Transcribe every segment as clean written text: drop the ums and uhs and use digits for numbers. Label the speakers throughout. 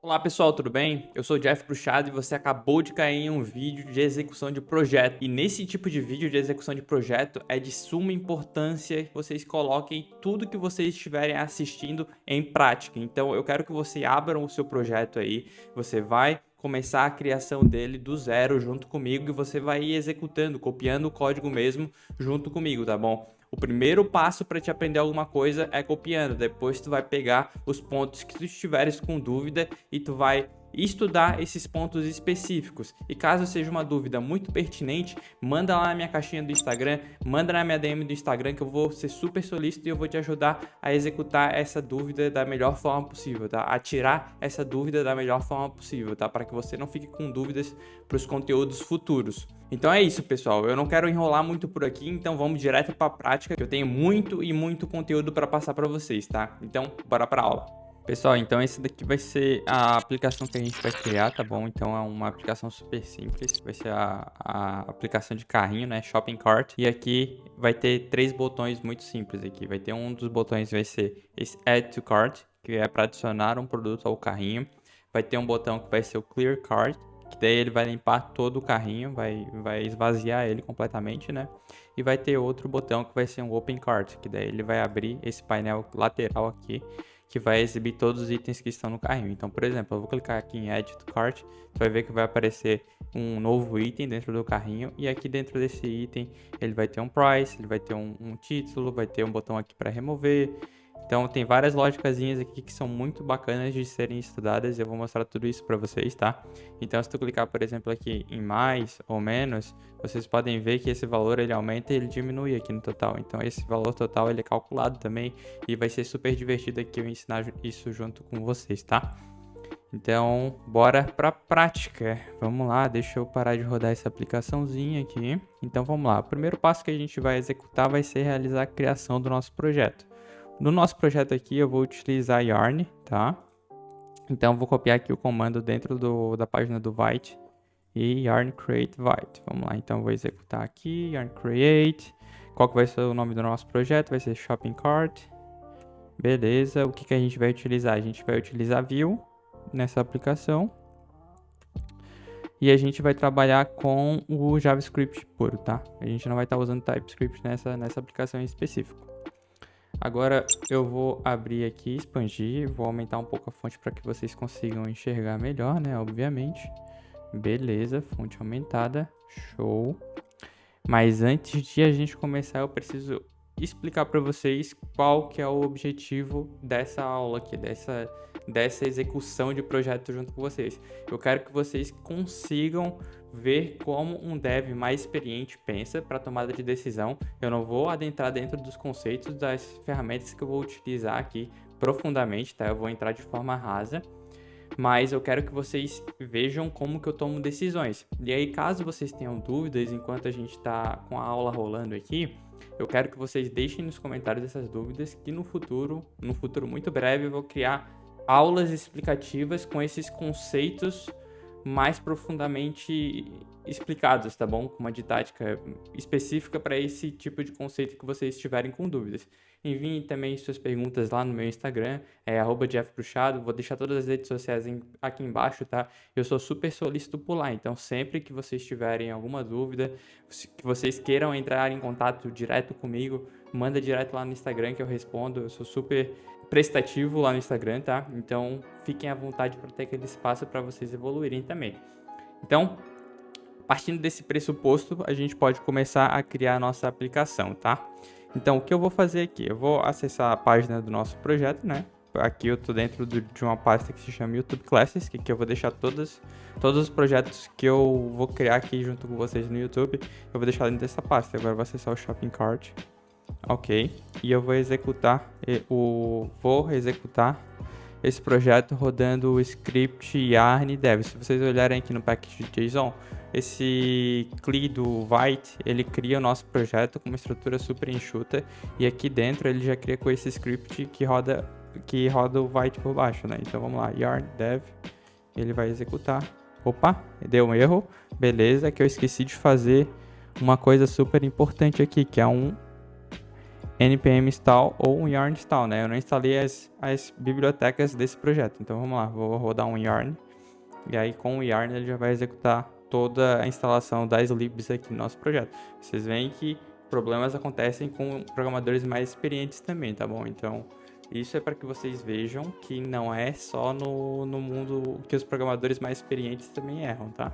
Speaker 1: Olá pessoal, tudo bem? Eu sou o Jeff Bruchado e você acabou de cair em um vídeo de execução de projeto. E nesse tipo de vídeo de execução de projeto é de suma importância que vocês coloquem tudo que vocês estiverem assistindo em prática. Então eu quero que você abra o seu projeto aí, você vai começar a criação dele do zero junto comigo e você vai ir executando, copiando o código mesmo junto comigo, tá bom? O primeiro passo para te aprender alguma coisa é copiando. Depois tu vai pegar os pontos que tu estiveres com dúvida e tu vai estudar esses pontos específicos. E caso seja uma dúvida muito pertinente, manda lá na minha caixinha do Instagram, manda na minha DM do Instagram que eu vou ser super solícito e eu vou te ajudar a executar essa dúvida da melhor forma possível, tá? A tirar essa dúvida da melhor forma possível, tá? Para que você não fique com dúvidas para os conteúdos futuros. Então é isso, pessoal. Eu não quero enrolar muito por aqui, então vamos direto para a prática, que eu tenho muito conteúdo para passar para vocês, tá? Então, bora para a aula. Pessoal, então esse daqui vai ser a aplicação que a gente vai criar, tá bom? Então é uma aplicação super simples, vai ser a aplicação de carrinho, né? Shopping Cart. E aqui vai ter três botões muito simples aqui. Vai ter um dos botões vai ser esse Add to Cart, que é para adicionar um produto ao carrinho. Vai ter um botão que vai ser o Clear Cart, que daí ele vai limpar todo o carrinho, vai esvaziar ele completamente, né? E vai ter outro botão que vai ser um Open Cart, que daí ele vai abrir esse painel lateral aqui, que vai exibir todos os itens que estão no carrinho. Então, por exemplo, eu vou clicar aqui em Add to Cart, tu vai ver que vai aparecer um novo item dentro do carrinho, e aqui dentro desse item ele vai ter um price, ele vai ter um título, vai ter um botão aqui para remover. Então tem várias lógicazinhas aqui que são muito bacanas de serem estudadas e eu vou mostrar tudo isso para vocês, tá? Então se tu clicar, por exemplo, aqui em mais ou menos, vocês podem ver que esse valor ele aumenta e ele diminui aqui no total. Então esse valor total ele é calculado também e vai ser super divertido aqui eu ensinar isso junto com vocês, tá? Então, bora para prática. Vamos lá, deixa eu parar de rodar essa aplicaçãozinha aqui. Então vamos lá, o primeiro passo que a gente vai executar vai ser realizar a criação do nosso projeto. No nosso projeto aqui eu vou utilizar Yarn, tá? Então eu vou copiar aqui o comando dentro da página do Vite e Yarn Create Vite. Vamos lá, então eu vou executar aqui, Yarn Create. Qual que vai ser o nome do nosso projeto? Vai ser Shopping Cart. Beleza, o que a gente vai utilizar? A gente vai utilizar Vue nessa aplicação. E a gente vai trabalhar com o JavaScript puro, tá? A gente não vai estar usando TypeScript nessa aplicação em específico. Agora eu vou abrir aqui, expandir, vou aumentar um pouco a fonte para que vocês consigam enxergar melhor, né? Obviamente. Beleza, fonte aumentada, show. Mas antes de a gente começar, eu preciso explicar para vocês qual que é o objetivo dessa aula aqui, dessa execução de projeto junto com vocês. Eu quero que vocês consigam ver como um dev mais experiente pensa para tomada de decisão. Eu não vou adentrar dentro dos conceitos das ferramentas que eu vou utilizar aqui profundamente, tá? Eu vou entrar de forma rasa, mas eu quero que vocês vejam como que eu tomo decisões. E aí, caso vocês tenham dúvidas enquanto a gente está com a aula rolando aqui, eu quero que vocês deixem nos comentários essas dúvidas, que no futuro muito breve, eu vou criar aulas explicativas com esses conceitos mais profundamente explicados, tá bom? Com uma didática específica para esse tipo de conceito que vocês estiverem com dúvidas. Enviem também suas perguntas lá no meu Instagram, @jeffbruchado. Vou deixar todas as redes sociais aqui embaixo, tá? Eu sou super solícito por lá, então sempre que vocês tiverem alguma dúvida, que vocês queiram entrar em contato direto comigo, manda direto lá no Instagram que eu respondo. Eu sou super prestativo lá no Instagram, tá? Então fiquem à vontade para ter aquele espaço para vocês evoluírem também. Então, partindo desse pressuposto, a gente pode começar a criar a nossa aplicação, tá? Então, o que eu vou fazer aqui? Eu vou acessar a página do nosso projeto, né? Aqui eu tô dentro de uma pasta que se chama YouTube Classes, que eu vou deixar todos os projetos que eu vou criar aqui junto com vocês no YouTube, eu vou deixar dentro dessa pasta. Agora eu vou acessar o Shopping Cart. Ok, e eu vou executar esse projeto rodando o script yarn dev. Se vocês olharem aqui no package.json, esse CLI do Vite, ele cria o nosso projeto com uma estrutura super enxuta, e aqui dentro ele já cria com esse script que roda o Vite por baixo, né? Então vamos lá, yarn dev, ele vai executar. Opa, deu um erro, beleza, que eu esqueci de fazer uma coisa super importante aqui, que é um npm install ou um yarn install, né? Eu não instalei as bibliotecas desse projeto. Então vamos lá, vou rodar um yarn. E aí com o yarn ele já vai executar toda a instalação das libs aqui no nosso projeto. Vocês veem que problemas acontecem com programadores mais experientes também, tá bom? Então isso é para que vocês vejam que não é só no mundo que os programadores mais experientes também erram, tá?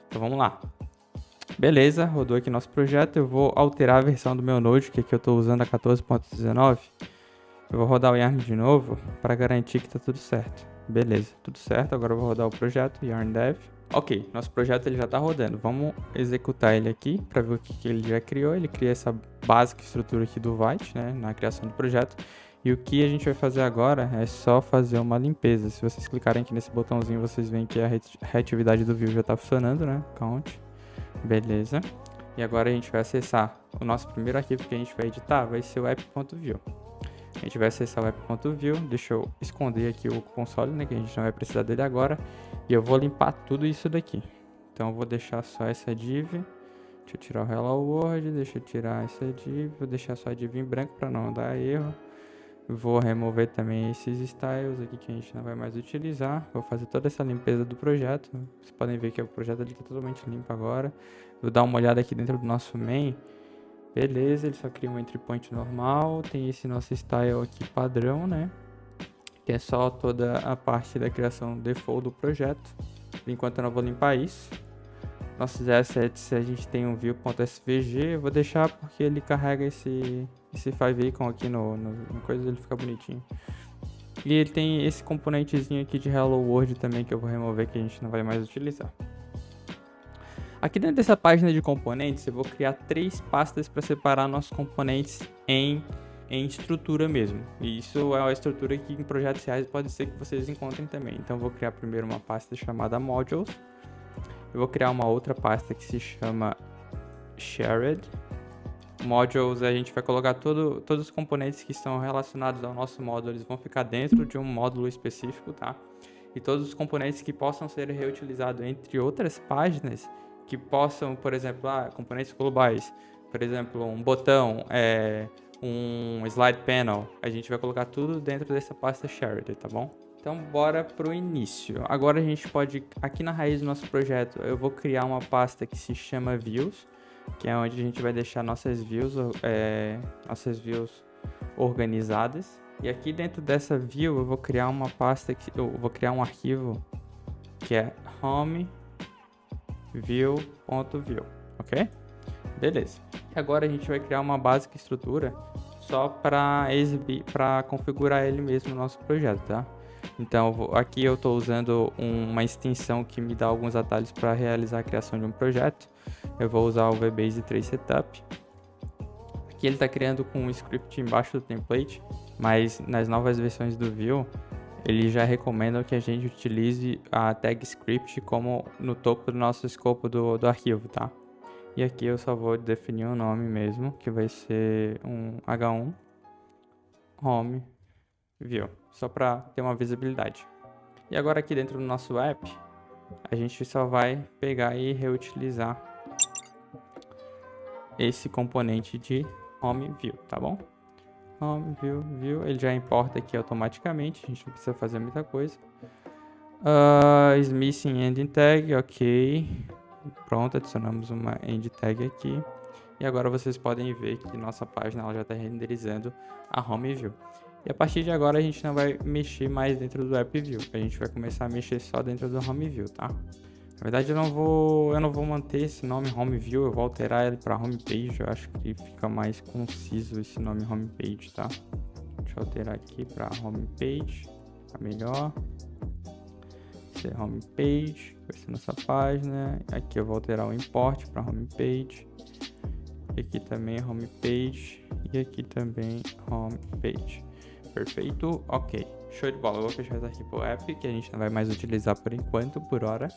Speaker 1: Então vamos lá. Beleza, rodou aqui nosso projeto. Eu vou alterar a versão do meu Node, que aqui eu estou usando a 14.19. Eu vou rodar o yarn de novo para garantir que está tudo certo. Beleza, tudo certo. Agora eu vou rodar o projeto yarn dev. Ok, nosso projeto ele já está rodando. Vamos executar ele aqui para ver o que ele já criou. Ele cria essa básica estrutura aqui do Vite, né, na criação do projeto. E o que a gente vai fazer agora é só fazer uma limpeza. Se vocês clicarem aqui nesse botãozinho, vocês veem que a reatividade do view já está funcionando, né? Count. Beleza. E agora a gente vai acessar o nosso primeiro arquivo que a gente vai editar, vai ser o app.view. A gente vai acessar o app.view, deixa eu esconder aqui o console, né, que a gente não vai precisar dele agora. E eu vou limpar tudo isso daqui. Então eu vou deixar só essa div. Deixa eu tirar o Hello World, deixa eu tirar essa div, vou deixar só a div em branco para não dar erro. Vou remover também esses styles aqui que a gente não vai mais utilizar. Vou fazer toda essa limpeza do projeto. Vocês podem ver que o projeto está totalmente limpo agora. Vou dar uma olhada aqui dentro do nosso main. Beleza, ele só cria um entry point normal. Tem esse nosso style aqui padrão, né? Que é só toda a parte da criação default do projeto. Por enquanto eu não vou limpar isso. Nossos assets, a gente tem um view.svg. Eu vou deixar porque ele carrega esse favicon aqui no coisa, ele fica bonitinho. E ele tem esse componentezinho aqui de Hello World também que eu vou remover, que a gente não vai mais utilizar. Aqui dentro dessa página de componentes, eu vou criar 3 pastas para separar nossos componentes em estrutura mesmo. E isso é uma estrutura que em projetos reais pode ser que vocês encontrem também. Então eu vou criar primeiro uma pasta chamada Modules. Eu vou criar uma outra pasta que se chama Shared. Modules, a gente vai colocar todos os componentes que estão relacionados ao nosso módulo, eles vão ficar dentro de um módulo específico, tá? E todos os componentes que possam ser reutilizados entre outras páginas, que possam, por exemplo, componentes globais, por exemplo, um botão, um slide panel, a gente vai colocar tudo dentro dessa pasta shared, tá bom? Então, bora pro início. Agora a gente pode, aqui na raiz do nosso projeto, eu vou criar uma pasta que se chama Views, que é onde a gente vai deixar nossas views organizadas. E aqui dentro dessa view eu vou criar uma pasta, eu vou criar um arquivo que é home.view.view, ok? Beleza. E agora a gente vai criar uma básica estrutura só para configurar ele mesmo no nosso projeto, tá? Então aqui eu estou usando uma extensão que me dá alguns atalhos para realizar a criação de um projeto. Eu vou usar o VBase 3 Setup. Aqui ele está criando com um script embaixo do template, mas nas novas versões do Vue, eles já recomendam que a gente utilize a tag script como no topo do nosso escopo do arquivo, tá? E aqui eu só vou definir um nome mesmo, que vai ser um h1 home view, só para ter uma visibilidade. E agora aqui dentro do nosso app, a gente só vai pegar e reutilizar esse componente de home view, tá bom? Home view, ele já importa aqui automaticamente, a gente não precisa fazer muita coisa. Is missing ending tag, ok. Pronto, adicionamos uma end tag aqui. E agora vocês podem ver que nossa página ela já está renderizando a home view. E a partir de agora a gente não vai mexer mais dentro do app view, a gente vai começar a mexer só dentro do home view, tá? Na verdade eu não vou manter esse nome home view, eu vou alterar ele para home page, eu acho que fica mais conciso esse nome home page, tá? Deixa eu alterar aqui para home page, tá melhor. Esse é home page, vai ser nossa página. Aqui eu vou alterar o import para home page. E aqui também home page e aqui também home page. Perfeito, ok, show de bola. Eu vou fechar esse arquivo app que a gente não vai mais utilizar por enquanto, por hora.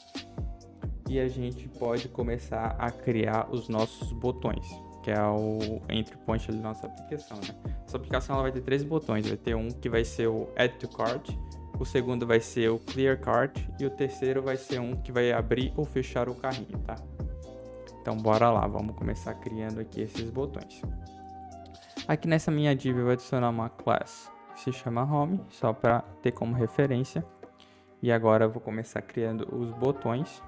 Speaker 1: E a gente pode começar a criar os nossos botões, que é o entry point da nossa aplicação, né? Essa aplicação ela vai ter 3 botões, vai ter um que vai ser o add to cart, o segundo vai ser o clear cart e o terceiro vai ser um que vai abrir ou fechar o carrinho, tá? Então bora lá, vamos começar criando aqui esses botões. Aqui nessa minha div eu vou adicionar uma class que se chama home, só para ter como referência. E agora eu vou começar criando os botões.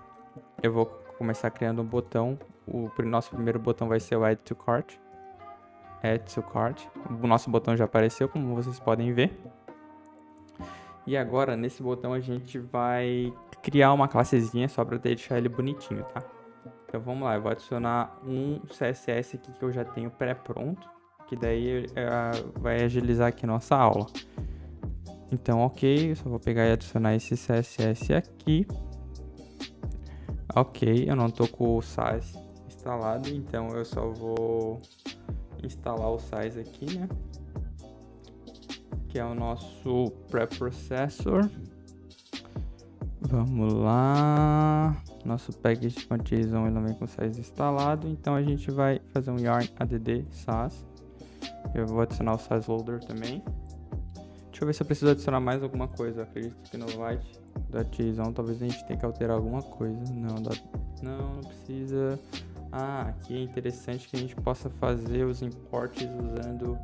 Speaker 1: Eu vou começar criando um botão. O nosso primeiro botão vai ser o Add to Cart. Add to Cart. O nosso botão já apareceu, como vocês podem ver. E agora, nesse botão, a gente vai criar uma classezinha só para deixar ele bonitinho, tá? Então vamos lá, eu vou adicionar um CSS aqui que eu já tenho pré-pronto, que daí vai agilizar aqui nossa aula. Então, ok, eu só vou pegar e adicionar esse CSS aqui. Ok, eu não tô com o size instalado, então eu só vou instalar o size aqui, né? Que é o nosso preprocessor. Vamos lá. Nosso package.json ele não vem com o size instalado, então a gente vai fazer um yarn add sass. Eu vou adicionar o size loader também. Deixa eu ver se eu preciso adicionar mais alguma coisa. Eu acredito que no light.json talvez a gente tenha que alterar alguma coisa. Não precisa. Aqui é interessante que a gente possa fazer os imports usando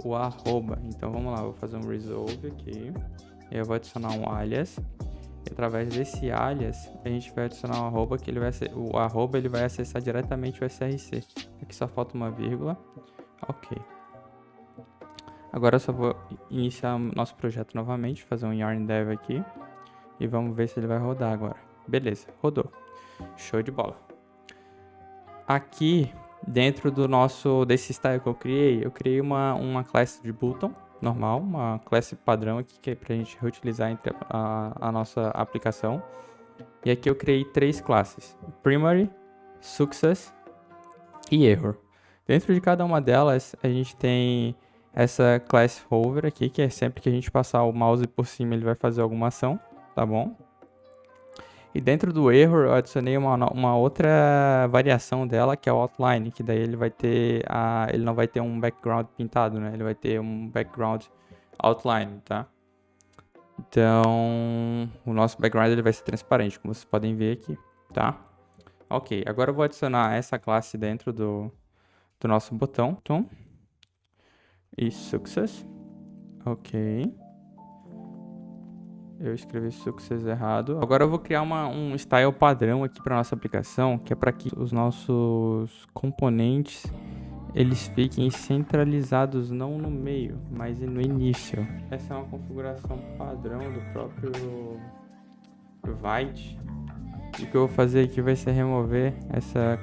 Speaker 1: o arroba. Então vamos lá, vou fazer um resolve aqui. Eu vou adicionar um alias. E através desse alias a gente vai adicionar um arroba que o arroba ele vai acessar diretamente o src. Aqui só falta uma vírgula. Ok. Agora eu só vou iniciar nosso projeto novamente, fazer um yarn dev aqui. E vamos ver se ele vai rodar agora. Beleza, rodou. Show de bola. Aqui, dentro desse style que eu criei uma classe de button normal, uma classe padrão aqui que é pra gente reutilizar entre a nossa aplicação. E aqui eu criei 3 classes: Primary, Success e Error. Dentro de cada uma delas, a gente tem essa class hover aqui, que é sempre que a gente passar o mouse por cima, ele vai fazer alguma ação, tá bom? E dentro do error, eu adicionei uma outra variação dela, que é o outline, que daí ele não vai ter um background pintado, né? Ele vai ter um background outline, tá? Então, o nosso background ele vai ser transparente, como vocês podem ver aqui, tá? Ok, agora eu vou adicionar essa classe dentro do nosso botão. E success. Ok. Eu escrevi success errado. Agora eu vou criar um style padrão aqui para nossa aplicação, que é para que os nossos componentes eles fiquem centralizados não no meio, mas no início. Essa é uma configuração padrão do próprio Vite. E o que eu vou fazer aqui vai ser remover essa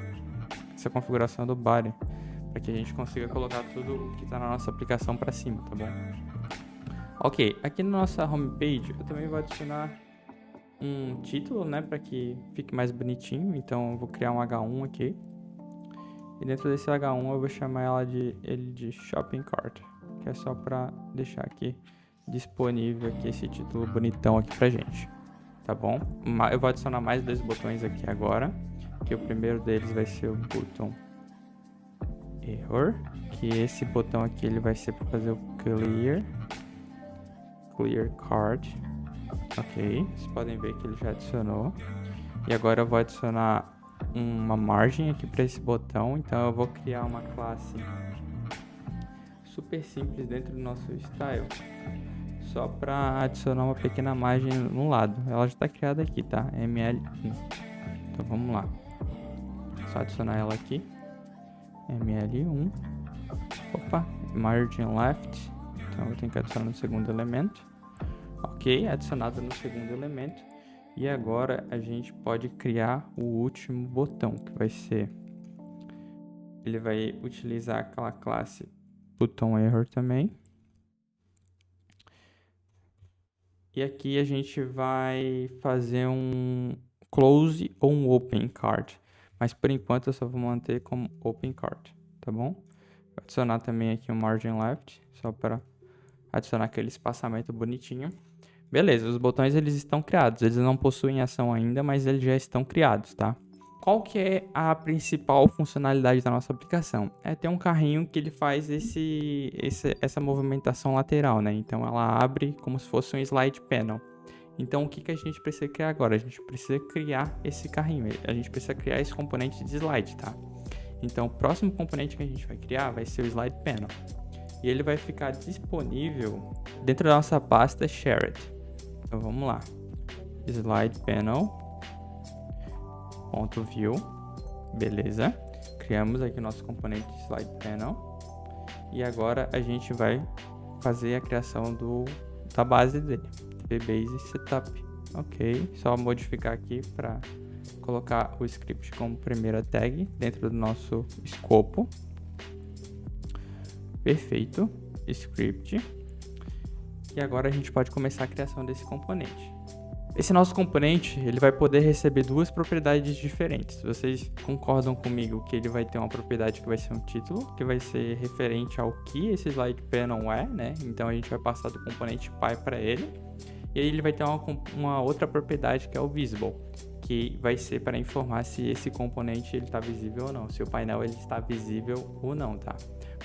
Speaker 1: configuração do body, para que a gente consiga colocar tudo que está na nossa aplicação para cima, tá bom? Ok, aqui na nossa homepage eu também vou adicionar um título, né, para que fique mais bonitinho. Então eu vou criar um H1 aqui. E dentro desse H1 eu vou chamar ele de Shopping Cart, que é só para deixar aqui disponível aqui esse título bonitão aqui pra gente, tá bom? Eu vou adicionar mais 2 botões aqui agora, que o primeiro deles vai ser o botão Error, que esse botão aqui ele vai ser para fazer o Clear Card. Ok, vocês podem ver que ele já adicionou. E agora eu vou adicionar uma margem aqui para esse botão. Então eu vou criar uma classe super simples dentro do nosso style, só para adicionar uma pequena margem no lado. Ela já está criada aqui, tá? ML1. Então vamos lá. Só adicionar ela aqui. ML1. Opa, margin left. Então eu tenho que adicionar no segundo elemento. Ok, adicionado no segundo elemento. E agora a gente pode criar o último botão, que vai ser... Ele vai utilizar aquela classe botão error também. E aqui a gente vai fazer um close ou um open card. Mas por enquanto eu só vou manter como open card, tá bom? Vou adicionar também aqui um margin left, só para adicionar aquele espaçamento bonitinho. Beleza, os botões eles estão criados, eles não possuem ação ainda, mas eles já estão criados, tá? Qual que é a principal funcionalidade da nossa aplicação? É ter um carrinho que ele faz essa movimentação lateral, né? Então ela abre como se fosse um slide panel. Então o que a gente precisa criar agora? A gente precisa criar esse carrinho, a gente precisa criar esse componente de slide, tá? Então o próximo componente que a gente vai criar vai ser o slide panel. e ele vai ficar disponível dentro da nossa pasta Shared. Então vamos lá, slide panel.view, beleza, criamos aqui o nosso componente slide panel e agora a gente vai fazer a criação da base dele, VBase Setup. Ok, só modificar aqui para colocar o script como primeira tag dentro do nosso escopo. Perfeito, script. E agora a gente pode começar a criação desse componente. Esse nosso componente, ele vai poder receber duas propriedades diferentes. Vocês concordam comigo que ele vai ter uma propriedade que vai ser um título, que vai ser referente ao que esse slide panel é, né? Então a gente vai passar do componente Py para ele. E aí ele vai ter uma outra propriedade que é o visible, que vai ser para informar se esse componente ele está visível ou não, se o painel ele está visível ou não, tá?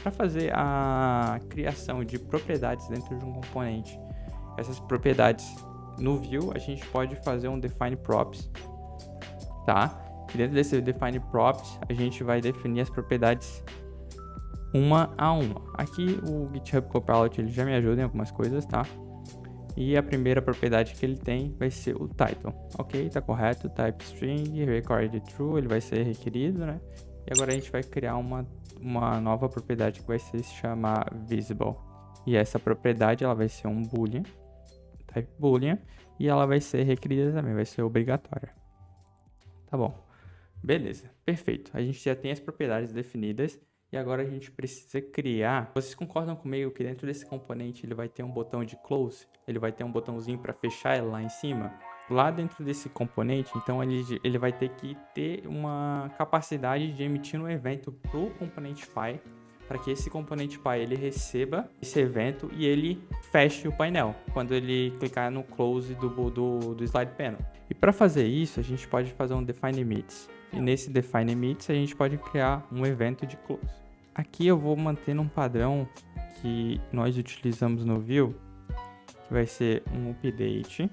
Speaker 1: Para fazer a criação de propriedades dentro de um componente, essas propriedades no view a gente pode fazer um define props, tá? E dentro desse define props a gente vai definir as propriedades uma a uma. Aqui o GitHub Copilot ele já me ajuda em algumas coisas, tá? E a primeira propriedade que ele tem vai ser o title. Ok, tá correto, type string, record true, ele vai ser requerido, né? E agora a gente vai criar uma nova propriedade que vai se chamar visible. E essa propriedade ela vai ser um boolean, type boolean, e ela vai ser requerida também, vai ser obrigatória. Tá bom, beleza, perfeito. A gente já tem as propriedades definidas. E agora a gente precisa criar. Vocês concordam comigo que dentro desse componente ele vai ter um botão de close? Ele vai ter um botãozinho para fechar ele lá em cima? Lá dentro desse componente, então ele vai ter que ter uma capacidade de emitir um evento para o componente Py, para que esse componente Py ele receba esse evento e ele feche o painel quando ele clicar no close do slide panel. E para fazer isso, a gente pode fazer um define emits. E nesse define emits a gente pode criar um evento de close. Aqui eu vou manter um padrão que nós utilizamos no view, que vai ser um update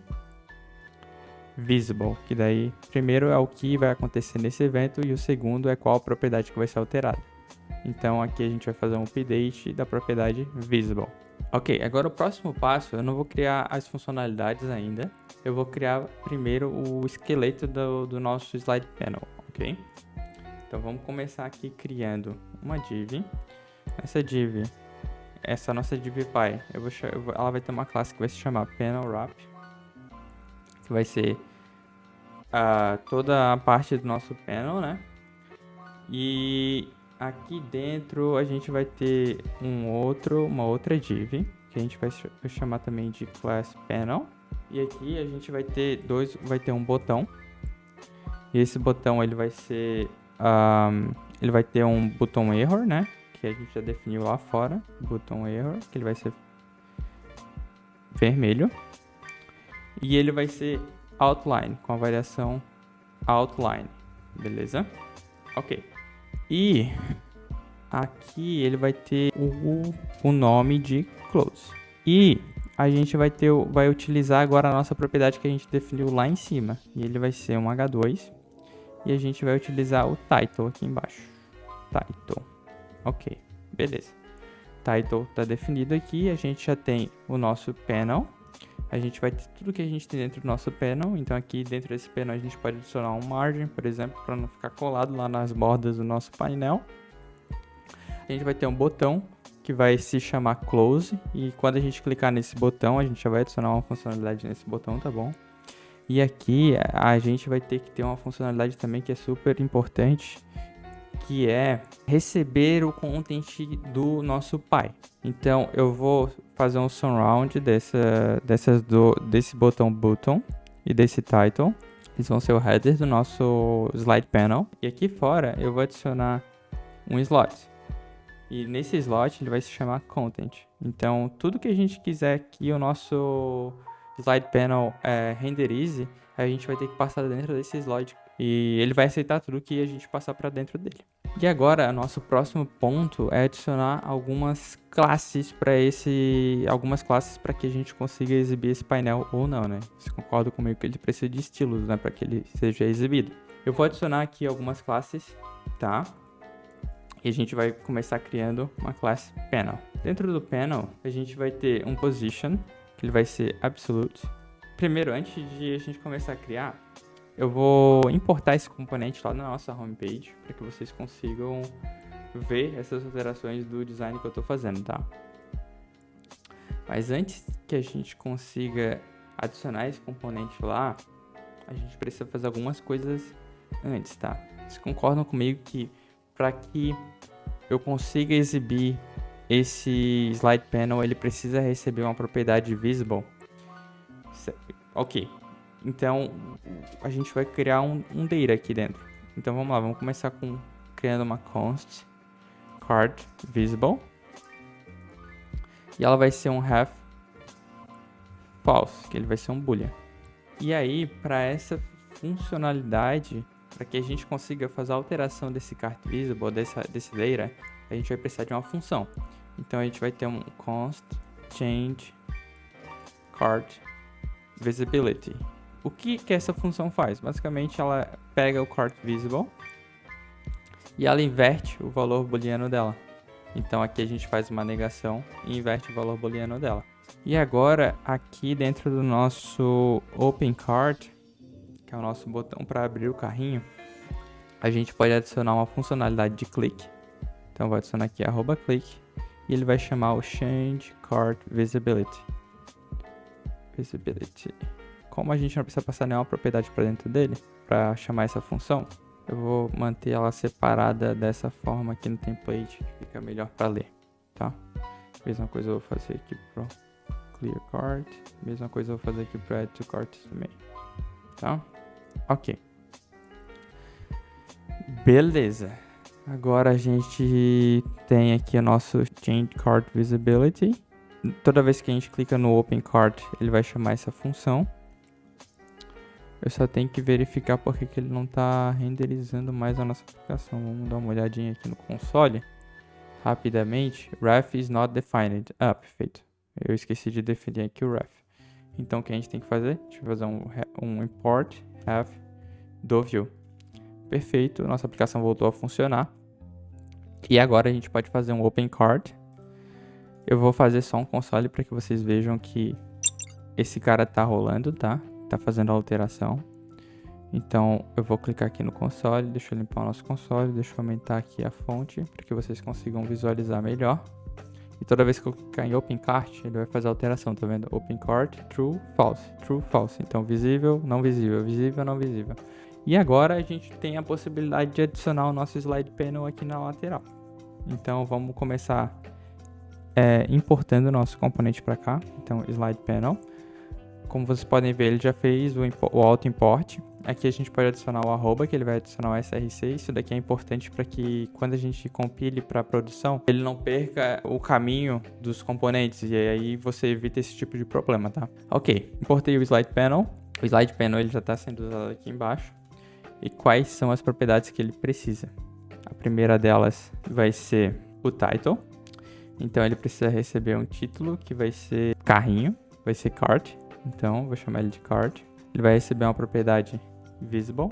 Speaker 1: visible, que daí primeiro é o que vai acontecer nesse evento e o segundo é qual a propriedade que vai ser alterada. Então aqui a gente vai fazer um update da propriedade visible. Ok, agora o próximo passo, eu não vou criar as funcionalidades ainda, eu vou criar primeiro o esqueleto do nosso slide panel, ok? Então vamos começar aqui criando uma div. Essa nossa div Py, ela vai ter uma classe que vai se chamar panelWrap, que vai ser toda a parte do nosso panel, né? E aqui dentro a gente vai ter uma outra div, que a gente vai chamar também de class panel. E aqui a gente vai ter um botão. E esse botão ele vai ser ele vai ter um botão error, né? Que a gente já definiu lá fora, botão error, que ele vai ser vermelho. E ele vai ser outline, com a variação outline, beleza? Ok. E aqui ele vai ter o nome de close. E a gente vai utilizar agora a nossa propriedade que a gente definiu lá em cima. E ele vai ser um H2. E a gente vai utilizar o title aqui embaixo. Title. Ok, beleza. Title está definido aqui. A gente já tem o nosso panel. A gente vai ter tudo que a gente tem dentro do nosso panel. Então aqui dentro desse panel a gente pode adicionar um margin, por exemplo, para não ficar colado lá nas bordas do nosso painel. A gente vai ter um botão que vai se chamar close. E quando a gente clicar nesse botão, a gente já vai adicionar uma funcionalidade nesse botão, tá bom? E aqui a gente vai ter que ter uma funcionalidade também que é super importante, que é receber o content do nosso Py. Então eu vou fazer um surround desse botão e desse title. Eles vão ser o header do nosso slide panel. E aqui fora eu vou adicionar um slot. E nesse slot ele vai se chamar content. Então tudo que a gente quiser que o nosso slide panel renderize, a gente vai ter que passar dentro desse slot. E ele vai aceitar tudo que a gente passar para dentro dele. E agora, nosso próximo ponto é adicionar algumas classes para que a gente consiga exibir esse painel ou não, né? Você concorda comigo que ele precisa de estilos, né, para que ele seja exibido? Eu vou adicionar aqui algumas classes, tá? E a gente vai começar criando uma classe panel. Dentro do panel, a gente vai ter um position, que ele vai ser absolute. Primeiro, antes de a gente começar a criar, eu vou importar esse componente lá na nossa homepage, para que vocês consigam ver essas alterações do design que eu estou fazendo, tá? Mas antes que a gente consiga adicionar esse componente lá, a gente precisa fazer algumas coisas antes, tá? Vocês concordam comigo que para que eu consiga exibir esse slide panel, ele precisa receber uma propriedade visible? Ok. Então, a gente vai criar um data aqui dentro. Então, vamos lá. Vamos começar criando uma const card visible. E ela vai ser um ref false, que ele vai ser um boolean. E aí, para essa funcionalidade, para que a gente consiga fazer a alteração desse card visible, desse data, a gente vai precisar de uma função. Então, a gente vai ter um const change card visibility. O que essa função faz? Basicamente, ela pega o card visible e ela inverte o valor booleano dela. Então, aqui a gente faz uma negação e inverte o valor booleano dela. E agora, aqui dentro do nosso Open Cart, que é o nosso botão para abrir o carrinho, a gente pode adicionar uma funcionalidade de clique. Então, vou adicionar aqui @click e ele vai chamar o Change Cart Visibility. Como a gente não precisa passar nenhuma propriedade para dentro dele, para chamar essa função, eu vou manter ela separada dessa forma aqui no template, que fica melhor para ler, tá? Mesma coisa eu vou fazer aqui pro Clear Cart, mesma coisa eu vou fazer aqui pro Add to Cart também, tá? Ok. Beleza. Agora a gente tem aqui o nosso Change Cart Visibility. Toda vez que a gente clica no Open Cart, ele vai chamar essa função. Eu só tenho que verificar porque que ele não está renderizando mais a nossa aplicação. Vamos dar uma olhadinha aqui no console. Rapidamente. Ref is not defined. Ah, perfeito. Eu esqueci de definir aqui o ref. Então, o que a gente tem que fazer? Deixa eu fazer um import ref do view. Perfeito. Nossa aplicação voltou a funcionar. E agora a gente pode fazer um open cart. Eu vou fazer só um console para que vocês vejam que esse cara tá rolando, tá? Tá fazendo a alteração. Então, eu vou clicar aqui no console, deixa eu limpar o nosso console, deixa eu aumentar aqui a fonte para que vocês consigam visualizar melhor. E toda vez que eu clicar em Open Cart, ele vai fazer a alteração, tá vendo? Open Cart, True, False. Então, visível, não visível, visível, não visível. E agora a gente tem a possibilidade de adicionar o nosso Slide Panel aqui na lateral. Então, vamos começar importando o nosso componente para cá. Então, Slide Panel. Como vocês podem ver, ele já fez o auto import. Aqui a gente pode adicionar o arroba, que ele vai adicionar o src. Isso daqui é importante para que quando a gente compile para a produção, ele não perca o caminho dos componentes e aí você evita esse tipo de problema, tá? Ok, importei o Slide Panel. O Slide Panel ele já está sendo usado aqui embaixo. E quais são as propriedades que ele precisa? A primeira delas vai ser o title. Então ele precisa receber um título que vai ser carrinho, vai ser cart. Então, vou chamar ele de cart. Ele vai receber uma propriedade visible.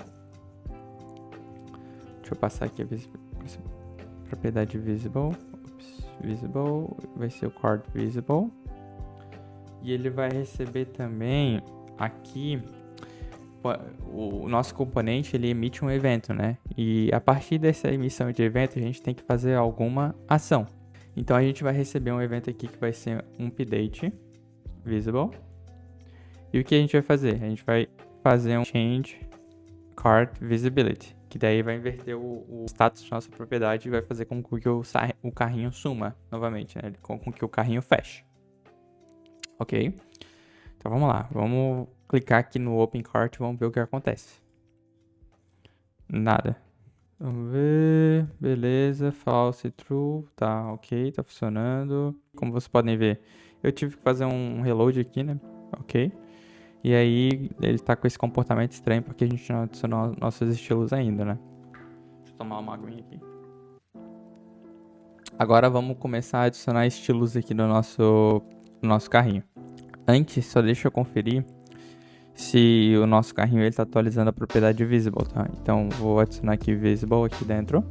Speaker 1: Deixa eu passar aqui a propriedade visible. Visible vai ser o cart visible. E ele vai receber também aqui o nosso componente, ele emite um evento, né? E a partir dessa emissão de evento, a gente tem que fazer alguma ação. Então, a gente vai receber um evento aqui que vai ser um update visible. E o que a gente vai fazer? A gente vai fazer um change cart visibility, que daí vai inverter o status da nossa propriedade e vai fazer com que o carrinho suma novamente, né? Com que o carrinho feche. Ok? Então vamos lá, vamos clicar aqui no Open Cart e vamos ver o que acontece. Nada. Vamos ver, beleza, false, true, tá ok, tá funcionando. Como vocês podem ver, eu tive que fazer um reload aqui, né? Ok. E aí, ele tá com esse comportamento estranho porque a gente não adicionou nossos estilos ainda, né? Deixa eu tomar uma aguinha aqui. Agora vamos começar a adicionar estilos aqui no nosso carrinho. Antes, só deixa eu conferir se o nosso carrinho ele tá atualizando a propriedade visible, tá? Então, vou adicionar aqui visible aqui dentro.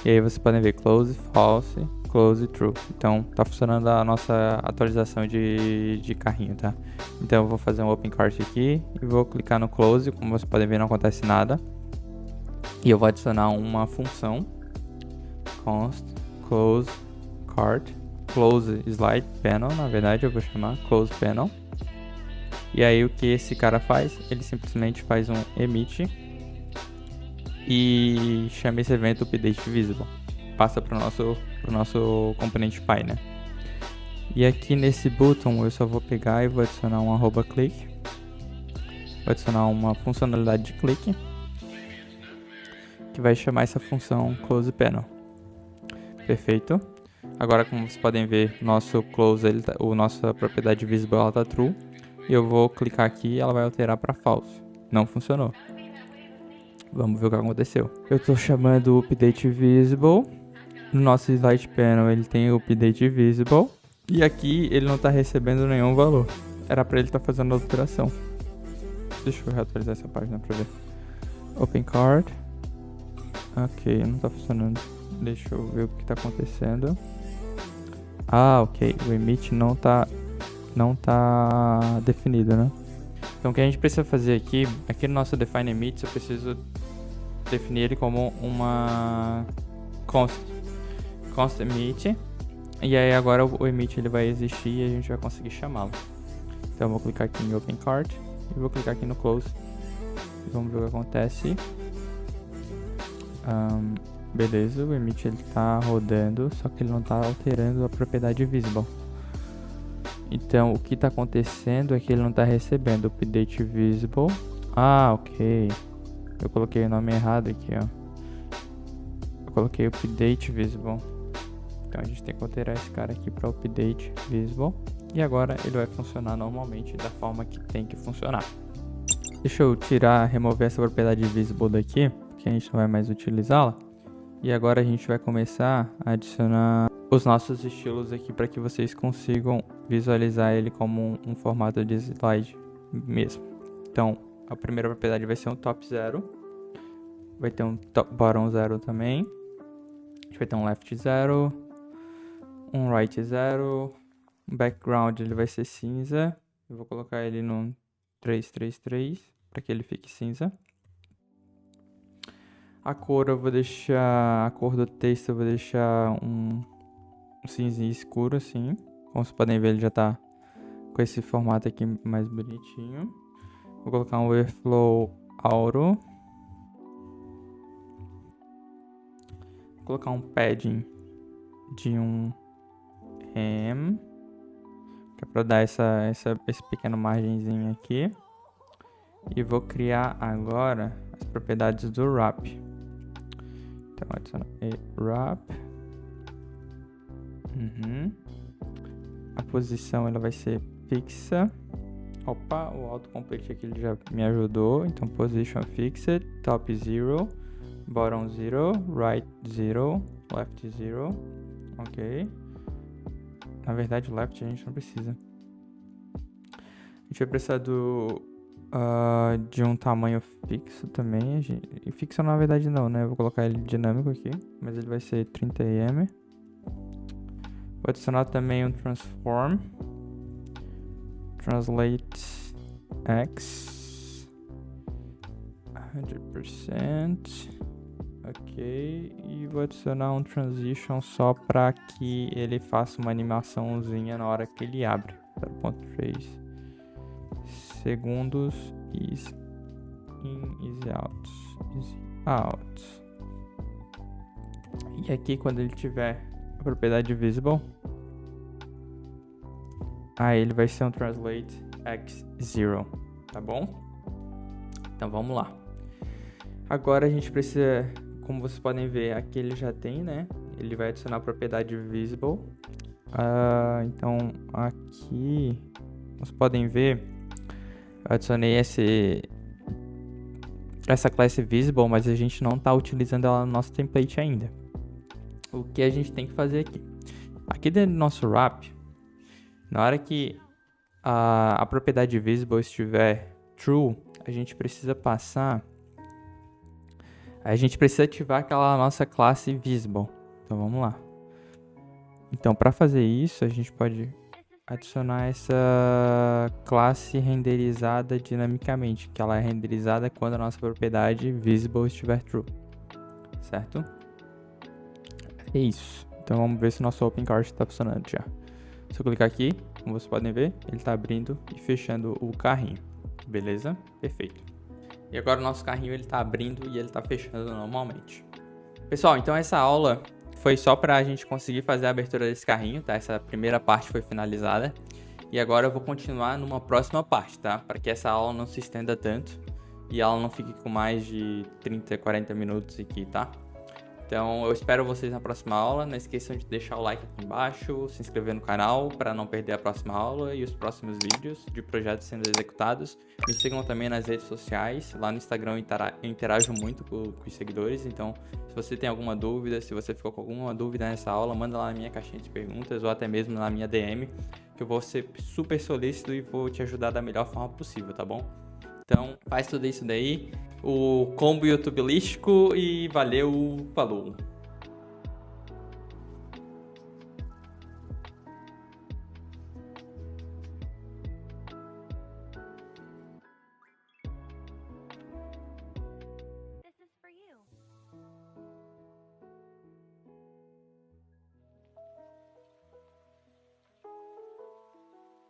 Speaker 1: E aí vocês podem ver close, false, close, true. Então tá funcionando a nossa atualização de carrinho, tá? Então eu vou fazer um open cart aqui e vou clicar no close. Como vocês podem ver, não acontece nada. E eu vou adicionar uma função const close cart, close slide panel, na verdade eu vou chamar close panel. E aí o que esse cara faz? Ele simplesmente faz um emit e chama esse evento update visible. Passa para o nosso componente Py, né? E aqui nesse button eu só vou pegar e vou adicionar um @click. Vou adicionar uma funcionalidade de clique que vai chamar essa função close panel. Perfeito. Agora, como vocês podem ver, nosso close, nossa propriedade visible ela tá true. E eu vou clicar aqui e ela vai alterar para false. Não funcionou. Vamos ver o que aconteceu. Eu estou chamando o update visible. No nosso slide panel ele tem o update visible. E aqui ele não está recebendo nenhum valor. Era para ele estar fazendo a alteração. Deixa eu reatualizar essa página para ver. Open card. Ok, não está funcionando. Deixa eu ver o que está acontecendo. Ah, ok. O emit não tá definido, né? Então o que a gente precisa fazer aqui no nosso define emits, eu preciso definir ele como uma const emit. E aí agora o emit ele vai existir e a gente vai conseguir chamá-lo. Então eu vou clicar aqui em open cart e vou clicar aqui no close. E vamos ver o que acontece. Beleza, o emit ele tá rodando, só que ele não tá alterando a propriedade visible. Então o que está acontecendo é que ele não está recebendo update visible. Ah, ok. Eu coloquei o nome errado aqui, ó. Eu coloquei update visible. Então a gente tem que alterar esse cara aqui para update visible. E agora ele vai funcionar normalmente da forma que tem que funcionar. Deixa eu remover essa propriedade visible daqui, porque a gente não vai mais utilizá-la. E agora a gente vai começar a adicionar os nossos estilos aqui para que vocês consigam visualizar ele como um formato de slide mesmo. Então, a primeira propriedade vai ser um top 0. Vai ter um bottom 0 também. A gente vai ter um left 0, um right 0, um background ele vai ser cinza. Eu vou colocar ele no 333 para que ele fique cinza. A cor eu vou deixar, a cor do texto eu vou deixar um cinza escuro assim. Como vocês podem ver, ele já tá com esse formato aqui mais bonitinho. Vou colocar um Overflow Auto. Vou colocar um padding de 1 em, que é para dar esse pequeno margenzinho aqui. E vou criar agora as propriedades do wrap. Então, adiciono wrap. A posição ela vai ser fixa. Opa, o autocomplete aqui ele já me ajudou. Então, position fixed, top 0, bottom 0, right 0, left 0. Ok. Na verdade, o left a gente não precisa. A gente vai precisar de um tamanho fixo também. E fixo na verdade não, né? Eu vou colocar ele dinâmico aqui, mas ele vai ser 30 em. Vou adicionar também um transform. Translate X 100%. Ok. E vou adicionar um transition só para que ele faça uma animaçãozinha na hora que ele abre. 0.3 segundos. Easy in, easy out. Easy out. E aqui quando ele tiver a propriedade visible, ele vai ser um translate x0, tá bom? Então vamos lá. Agora a gente precisa, como vocês podem ver, aqui ele já tem, né? Ele vai adicionar a propriedade visible. Então aqui vocês podem ver, eu adicionei essa classe visible, mas a gente não está utilizando ela no nosso template ainda. O que a gente tem que fazer aqui dentro do nosso wrap, na hora que a propriedade visible estiver true, a gente precisa passar Aí a gente precisa ativar aquela nossa classe Visible. Então vamos lá. Então para fazer isso, a gente pode adicionar essa classe renderizada dinamicamente, que ela é renderizada quando a nossa propriedade Visible estiver true, certo? É isso. Então vamos ver se o nosso OpenCart está funcionando já. Se eu clicar aqui, como vocês podem ver, ele está abrindo e fechando o carrinho. Beleza? Perfeito. E agora o nosso carrinho ele está abrindo e ele está fechando normalmente. Pessoal, então essa aula foi só para a gente conseguir fazer a abertura desse carrinho, tá? Essa primeira parte foi finalizada. E agora eu vou continuar numa próxima parte, tá? Para que essa aula não se estenda tanto e ela não fique com mais de 30, 40 minutos aqui, tá? Então eu espero vocês na próxima aula. Não esqueçam de deixar o like aqui embaixo, se inscrever no canal para não perder a próxima aula e os próximos vídeos de projetos sendo executados. Me sigam também nas redes sociais. Lá no Instagram eu interajo muito com os seguidores. Então, se você tem alguma dúvida, se você ficou com alguma dúvida nessa aula, manda lá na minha caixinha de perguntas ou até mesmo na minha DM, que eu vou ser super solícito e vou te ajudar da melhor forma possível, tá bom? Então, faz tudo isso daí, o combo youtubilístico e valeu, falou!